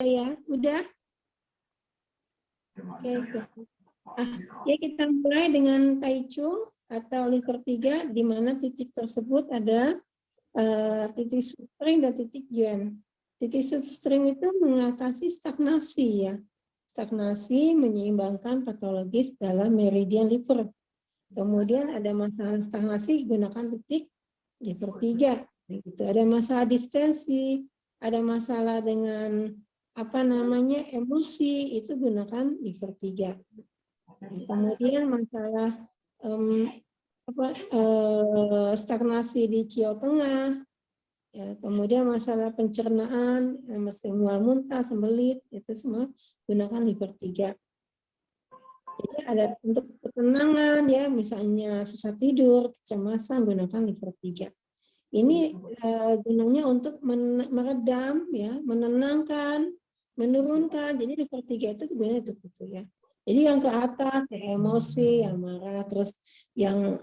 ya, udah. Oke, ya kita mulai dengan Taichung atau liver 3, di mana titik tersebut ada titik string dan titik yuan. Titik string itu mengatasi stagnasi ya. Stagnasi menyeimbangkan patologis dalam meridian liver. Kemudian ada masalah stagnasi gunakan titik liver 3. Gitu. Ada masalah distensi, ada masalah dengan emosi, itu gunakan liver 3. Kemudian masalah stagnasi di cio tengah, ya, kemudian masalah pencernaan, mesti mual muntah, sembelit, itu semua gunakan liver 3. Jadi ada untuk ketenangan ya, misalnya susah tidur, kecemasan, gunakan liver 3. Ini gunanya untuk meredam ya, menenangkan, menurunkan. Jadi liver 3 itu gunanya untuk itu ya. Jadi yang ke atas, yang emosi, yang marah, terus yang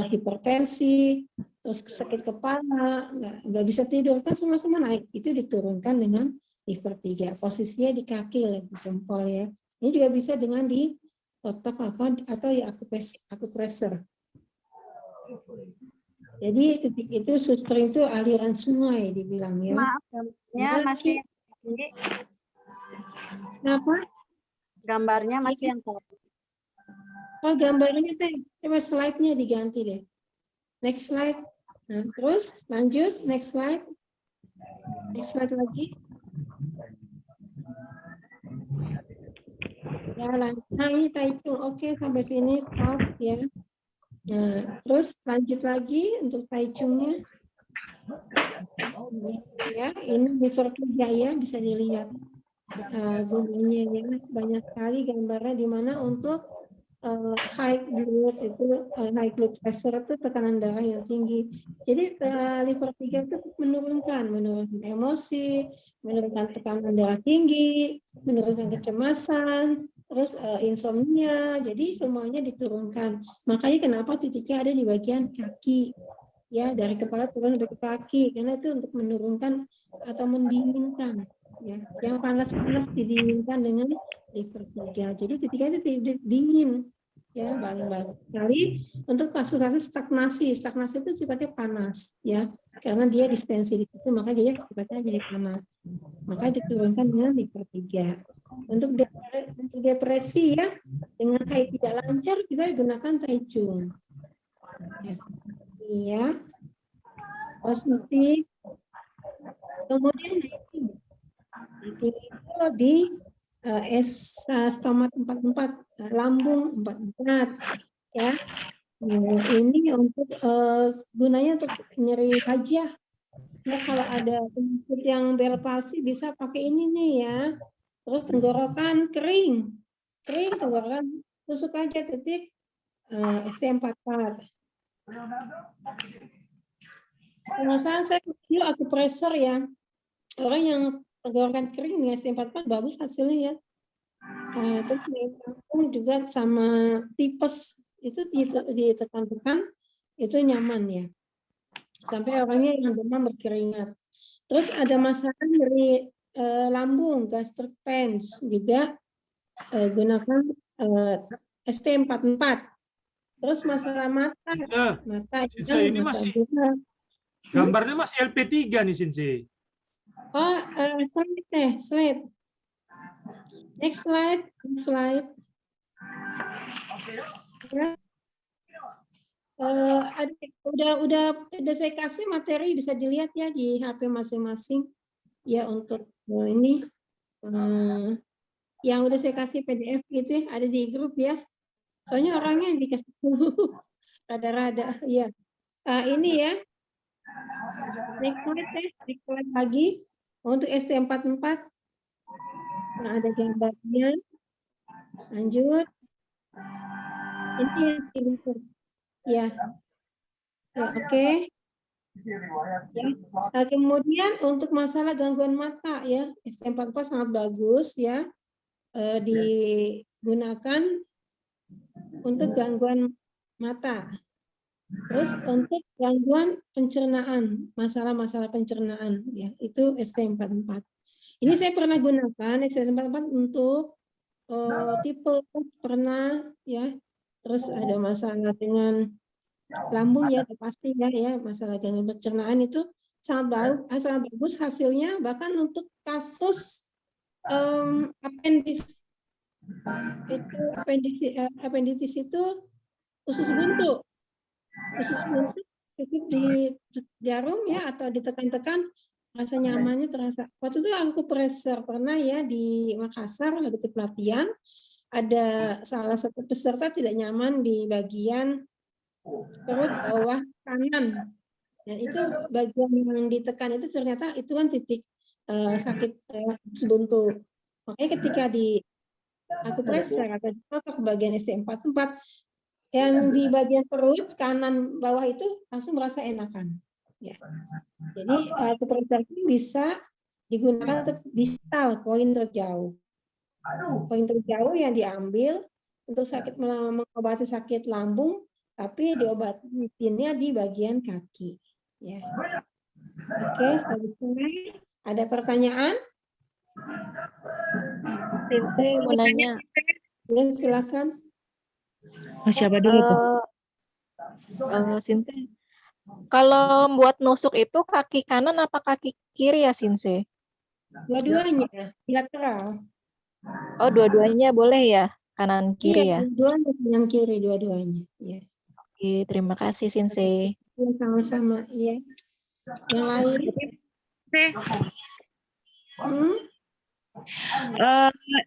hipertensi, terus sakit kepala, nggak bisa tidur, kan semua naik. Itu diturunkan dengan liver 3. Posisinya di kaki, lagi jempol ya. Ini juga bisa dengan di otak atau ya akupressor. Jadi titik itu sutring itu aliran sungai dibilang ya. Maaf, gambarnya masih Kenapa? Gambarnya masih yang tadi. Oh, gambarnya teh, coba slide-nya diganti deh. Next slide. Nah, terus lanjut, next slide. Next slide lagi. Ya, lanjut. Nah, ini Taichung. Oke, sampai sini stop ya. Nah, terus lanjut lagi untuk Taichungnya. Ya, ini liver 3 ya, bisa dilihat. Gunanya ya, banyak sekali gambarnya di mana untuk high blood pressure itu tekanan darah yang tinggi. Jadi liver 3 itu menurunkan emosi, menurunkan tekanan darah tinggi, menurunkan kecemasan, terus insomnia. Jadi semuanya diturunkan. Makanya kenapa titiknya ada di bagian kaki, ya, dari kepala turun ke kaki, karena itu untuk menurunkan atau mendinginkan. Ya, yang panas-panas didinginkan dengan liver 3. Jadi ketika itu dingin, ya, paling bagus sekali untuk kasus-kasus stagnasi itu sifatnya panas ya, karena dia distensi di situ, maka dia sifatnya jadi panas, maka diturunkan dengan liver 3. Untuk depresi ya, dengan haid tidak lancar juga digunakan Taichung ya, positif. Kemudian itu di stomat 44, lambung 44 ya. Ini untuk gunanya untuk nyeri wajah ya, kalau ada penyakit yang Bell palsy bisa pakai ini nih ya. Terus tenggorokan kering tenggorokan, tusuk aja titik ST44. Kalau saya dulu akupressor ya, orang yang tenggorokan kering nih ST44 bagus hasilnya ya. Terus juga sama tipes itu ditekan-tekan itu nyaman ya, sampai orangnya yang demam berkeringat. Terus ada masalah dari lambung, gastric pains juga gunakan ST44. Terus masalah mata ini masih juga. Gambarnya masih LP3 nih, Sensei. Oh, slide. Next slide. Ya. Udah saya kasih materi, bisa dilihat ya di HP masing-masing ya, untuk ini yang udah saya kasih PDF gitu ya, ada di grup ya. Soalnya orangnya dikasih dulu rada-rada ya. Ini ya. Next slide lagi untuk ST44. Nah, ada gambarnya. Lanjut. Ini yang ya. Ya, oke. Ya. Kemudian untuk masalah gangguan mata ya, ST44 sangat bagus ya, digunakan untuk gangguan mata. Terus untuk gangguan pencernaan, masalah-masalah pencernaan ya, itu ST44. Ini saya pernah gunakan XT44 untuk tipe pernah ya. Terus ada masalah dengan lambung ya, pasti ya masalah dengan pencernaan itu sangat bagus hasilnya, bahkan untuk kasus appendix itu appendicitis itu usus buntu cukup di jarum ya atau ditekan-tekan rasa nyamannya terasa. Waktu itu aku pressure pernah ya di Makassar lagi pelatihan, ada salah satu peserta tidak nyaman di bagian perut bawah kanan. Dan itu bagian yang ditekan itu ternyata itu kan titik sakit buntu. Makanya ketika aku pressure atau ditotok bagian ST44 yang di bagian perut kanan bawah itu langsung merasa enakan. Ya. Jadi pressure ini bisa digunakan untuk distal poin terjauh. Poin terjauh yang diambil untuk mengobati sakit lambung, tapi diobatinnya di bagian kaki. Ya. Oke, ada pertanyaan? Sinte mau nanya. Ya, silakan. Siapa dulu tuh? Sinte, kalau buat nusuk itu kaki kanan apa kaki kiri ya, Sinse? Dua-duanya, bilateral. Oh, dua-duanya boleh ya? Kanan kiri ya? Dua-duanya kanan kiri, dua-duanya. Ya. Oke, terima kasih, Sinse. Ya, sama-sama, ya. Yang lain?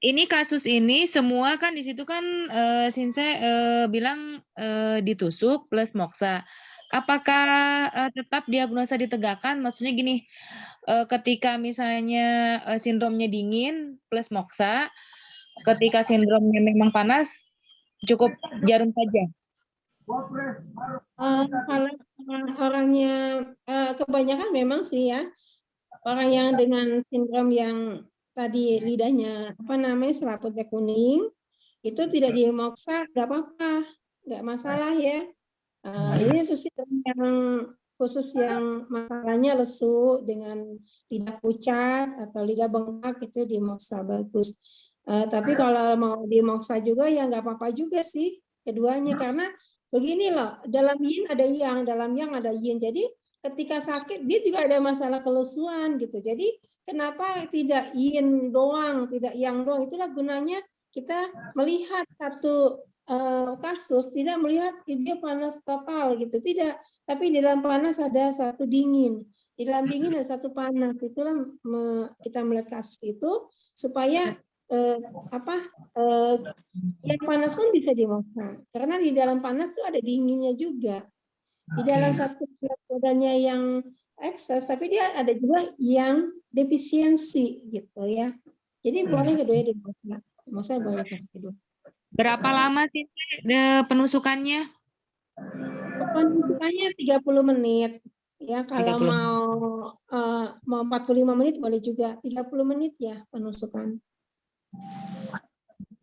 Ini kasus ini semua kan di situ kan Sinse bilang ditusuk plus moksa. Apakah tetap diagnosa ditegakkan? Maksudnya gini, ketika misalnya sindromnya dingin plus moksa, ketika sindromnya memang panas, cukup jarum saja. Kalau orangnya kebanyakan memang sih ya, orang yang dengan sindrom yang tadi lidahnya selaputnya kuning, itu tidak dimoksa, nggak apa-apa, nggak masalah ya. Ini sindrom yang khusus yang masalahnya lesu dengan lidah pucat atau lidah bengkak itu dimoksa bagus. Tapi kalau mau dimoksa juga ya nggak apa-apa juga sih keduanya, karena begini loh, dalam yin ada yang, dalam yang ada yin. Jadi ketika sakit dia juga ada masalah kelesuan gitu. Jadi kenapa tidak yin doang, tidak yang doang? Itulah gunanya kita melihat satu kasus, tidak melihat dia panas total gitu, tidak. Tapi di dalam panas ada satu dingin, di dalam dingin ada satu panas. Itulah kita melihat kasus itu supaya yang panas pun bisa dimoksa, karena di dalam panas itu ada dinginnya juga. Di dalam satu badannya yang ekses, tapi dia ada juga yang defisiensi gitu ya. Jadi boleh kedua dimoksa. Masa boleh kedua. Berapa lama sih penusukannya? Penusukannya 30 menit. Ya, kalau 30. mau 45 menit boleh juga. 30 menit ya penusukan.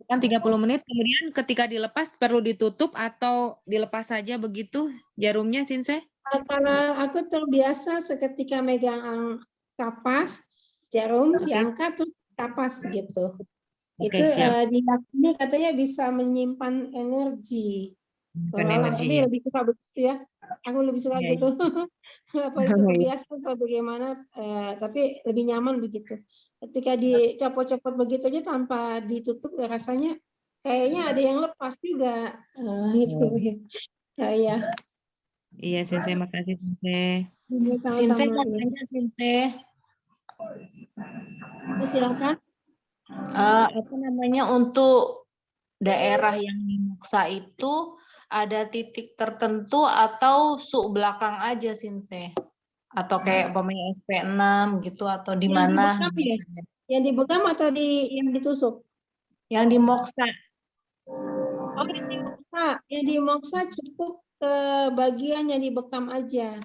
Kan 30 menit, kemudian ketika dilepas perlu ditutup atau dilepas saja begitu jarumnya, Sinse? Kalau aku terbiasa seketika megang kapas, jarum diangkat terus kapas gitu. Itu diyakini katanya bisa menyimpan energi. Tapi lebih suka begitu ya. Aku lebih suka gitu. Apa itu kebiasaan atau bagaimana? Tapi lebih nyaman begitu. Ketika dicopot-copot begitu aja tanpa ditutup, rasanya kayaknya ada yang lepas juga. Gitu ya. Iya, Sinse, makasih Sinse. Sinse mau tanya, Sinse. Silakan. Untuk daerah yang dimoksa itu ada titik tertentu atau suk belakang aja, Sinse? Atau kayak pemain SP6 gitu, atau di mana? Yang dibekam atau yang ditusuk? Yang dimoksa. Oh, yang dimoksa. Yang dimoksa cukup ke bagian yang dibekam aja.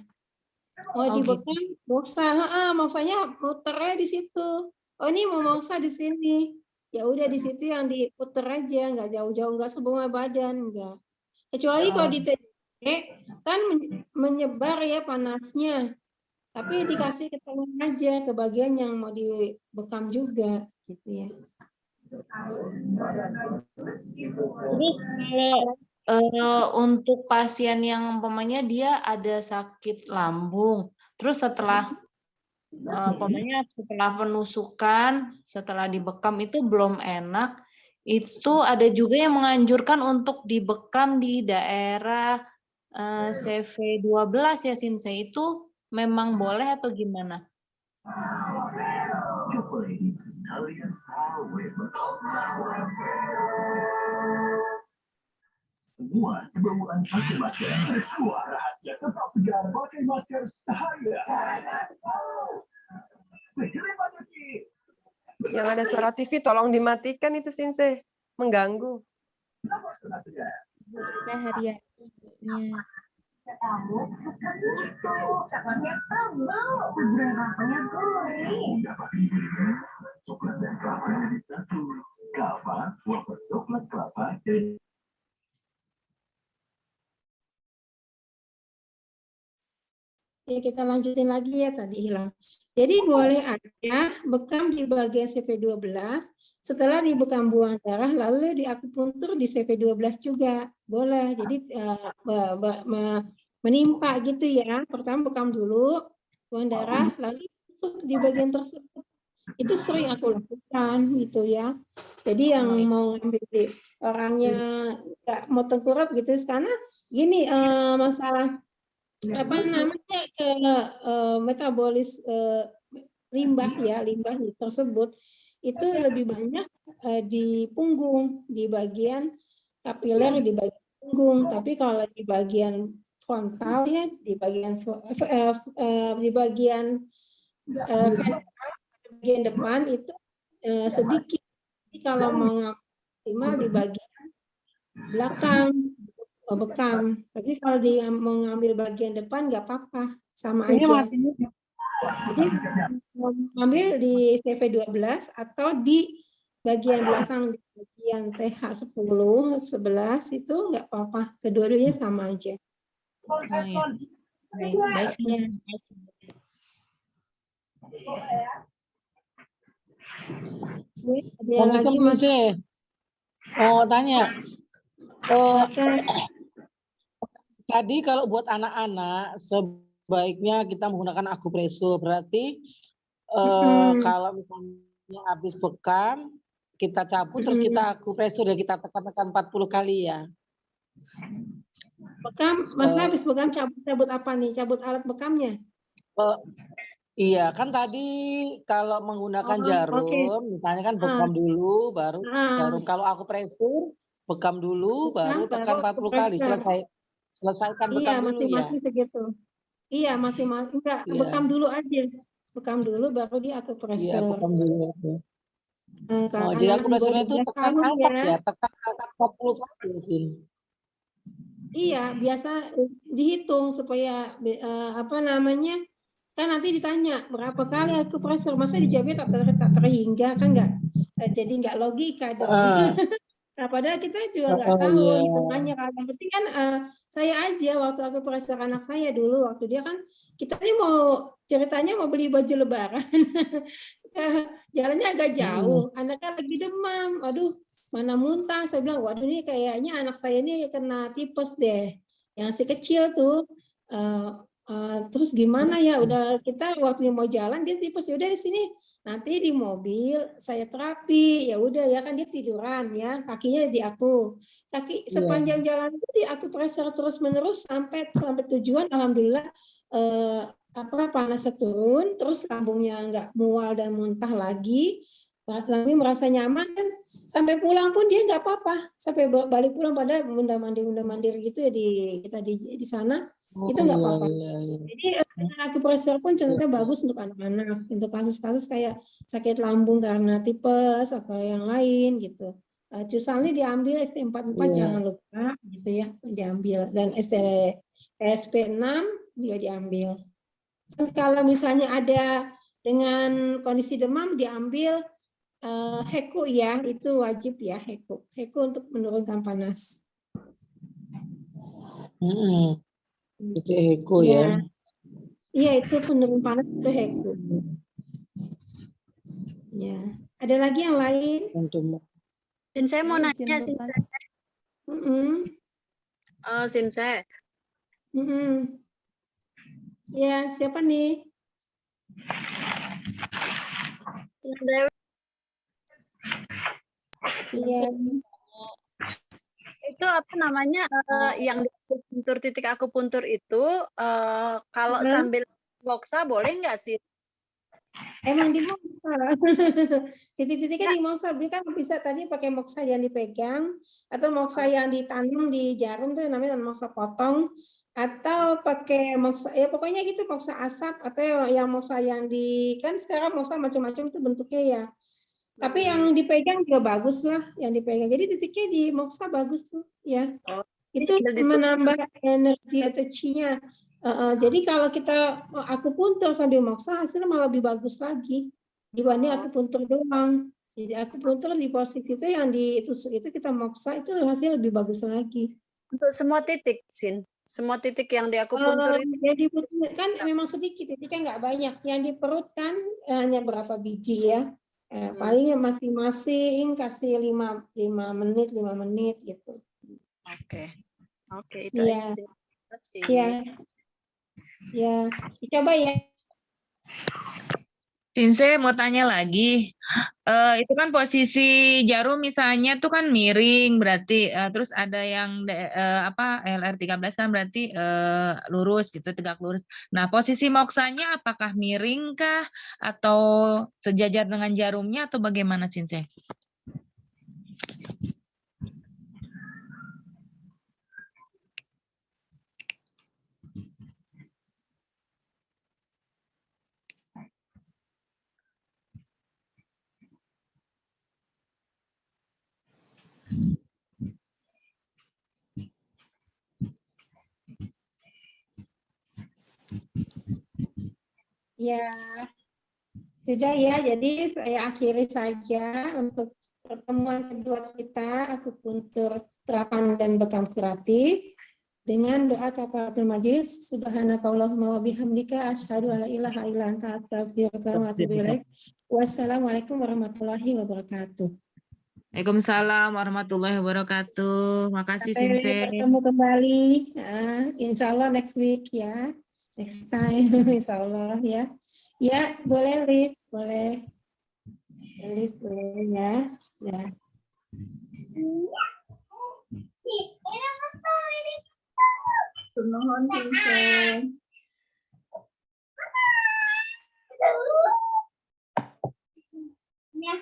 Dibekam, moksanya muternya di situ. Oh, ini mau moksa di sini. Ya udah di situ yang diputer aja, nggak jauh-jauh, nggak semua badan, nggak. Kecuali kalau di TDP kan menyebar ya panasnya. Tapi dikasih ke tengah aja, ke bagian yang mau dibekam juga, gitu ya. Terus kalau untuk pasien yang umpamanya dia ada sakit lambung, terus setelah setelah penusukan, setelah dibekam itu belum enak, itu ada juga yang menganjurkan untuk dibekam di daerah CV12 ya Sinse, itu memang boleh atau gimana? Semua kebauan pakai masker. Semua rahasia tetap segar pakai masker Cahaya. Yang ada suara TV tolong dimatikan itu Sinse, mengganggu. Harianya. Coklat dan kelapa jadi satu. Kelapa, wafer coklat kelapa. Ya, kita lanjutin lagi ya, tadi hilang. Jadi boleh aja bekam di bagian CV12, setelah dibekam buang darah, lalu diakupuntur di CV12 juga. Boleh, jadi menimpa gitu ya. Pertama bekam dulu, buang darah, lalu di bagian tersebut. Itu sering aku lakukan gitu ya. Jadi yang mau ngambil orangnya nggak mau tengkurap gitu, karena gini masalah apa namanya metabolis limbah ya, limbah tersebut itu lebih banyak di punggung, di bagian kapiler, di bagian punggung. Tapi kalau di bagian frontal ya, di bagian bagian depan itu sedikit. Jadi kalau mau ngambil di bagian belakang bekam, tapi kalau dia mau ngambil bagian depan nggak apa-apa, sama aja. Jadi ambil di CV12 atau di bagian belakang, di bagian TH10, 11 itu nggak apa-apa, kedua-duanya sama aja. Oh, ya. Baik, terima kasih. Assalamualaikum Sinse. Oh, tanya. Tadi kalau buat anak-anak sebaiknya kita menggunakan akupresur. Berarti kalau misalnya habis bekam kita cabut terus kita akupresur ya, kita tekan-tekan 40 kali ya. Bekam, Mas habis bekam cabut apa nih? Cabut alat bekamnya? Iya, kan tadi kalau menggunakan jarum, misalnya kan bekam dulu, baru jarum. Kalau akupresur, bekam dulu, baru tekan 40 kali. Selesaikan bekam dulu ya. Masing-masing segitu. Iya, masing-masing. Enggak, bekam dulu aja. Bekam dulu, baru dia akupresur. Iya, bekam dulu aja. Oh, jadi akupresurnya itu tekan angkat ya, tekan angkat 40 kali sih. Iya, biasa dihitung supaya apa namanya, kan nanti ditanya berapa kali akupresur, masa dijawabnya tak terhingga, kan enggak, jadi enggak logika dong. Nah, padahal kita juga nggak tahu hitungannya kan. Yang penting kan saya aja waktu akupresur anak saya dulu, waktu dia kan, kita ini ceritanya mau beli baju lebaran, jalannya agak jauh, anaknya lagi demam, aduh mana muntah, saya bilang waduh ini kayaknya anak saya ini kena tipes deh, yang si kecil tuh. Terus gimana ya, udah kita waktu mau jalan dia tipes, ya udah di sini nanti di mobil saya terapi, ya udah ya kan dia tiduran ya, kakinya di aku, kaki sepanjang jalan itu di akupresur terus menerus sampai tujuan. Alhamdulillah panasnya turun, terus lambungnya nggak mual dan muntah lagi, Lami merasa nyaman, dan sampai pulang pun dia nggak apa-apa, sampai balik pulang pada munda mandir gitu ya kita di sana. Itu nggak apa-apa. Jadi akupresur pun contohnya bagus untuk anak-anak, untuk kasus-kasus kayak sakit lambung karena tipes atau yang lain gitu. Cusalnya diambil SP44 jangan lupa gitu ya, diambil, dan SP6 juga diambil. Terus kalau misalnya ada dengan kondisi demam diambil Heku ya, itu wajib ya, Heku untuk menurunkan panas. Itu Heku ya. Iya, itu penurun panas itu Heklu. Ya. Ada lagi yang lain? Sinsei mau Saya nanya, izin Sinsei. Sinsei. Ya, siapa nih? Iya. Itu apa namanya yang di akupuntur titik akupuntur itu kalau sambil moksa boleh nggak sih? Emang di moksa. Titik-titiknya di moksa. Dia kan bisa tadi pakai moksa yang dipegang atau moksa yang ditanam di jarum tuh namanya moksa potong, atau pakai moksa ya pokoknya gitu, moksa asap atau yang moksa yang di kan sekarang moksa macam-macam itu bentuknya ya. Tapi yang dipegang juga bagus lah, yang dipegang. Jadi titiknya di moksa bagus tuh ya. Itu menambah energi atau chi-nya. Jadi kalau kita akupuntur sambil moksa hasilnya malah lebih bagus lagi dibanding akupuntur doang. Jadi akupuntur di posisi itu yang ditusuk itu kita moksa itu hasilnya lebih bagus lagi. Untuk semua titik, Sin. Semua titik yang di akupuntur itu. Jadi kan memang sedikit, titiknya nggak banyak. Yang di perut kan hanya berapa biji ya. Palingnya masing-masing kasih 5 menit gitu. Oke, itu Iya. aja. Iya. Ya, dicoba ya. Sinsei mau tanya lagi, itu kan posisi jarum misalnya tuh kan miring berarti, terus ada yang LR13 kan berarti lurus gitu, tegak lurus. Nah posisi moksanya apakah miring kah atau sejajar dengan jarumnya atau bagaimana Sinsei? Ya, sudah ya. Jadi saya akhiri saja untuk pertemuan kedua kita, akupuntur terapan dan bekam kuratif, dengan doa kafaratul majelis. Subhanakallahumma wa bihamdika asyhadu an la ilaha illa anta astaghfiruka wa atubu ilaik. Wassalamualaikum warahmatullahi wabarakatuh. Waalaikumsalam warahmatullahi wabarakatuh. Makasih Sampai Sinsei. bertemu kembali. Insya Allah next week ya. Next time, insya Allah ya. Ya, boleh Liz, boleh. Liz, boleh ya. Ya. Mohon Sinsei. Ya,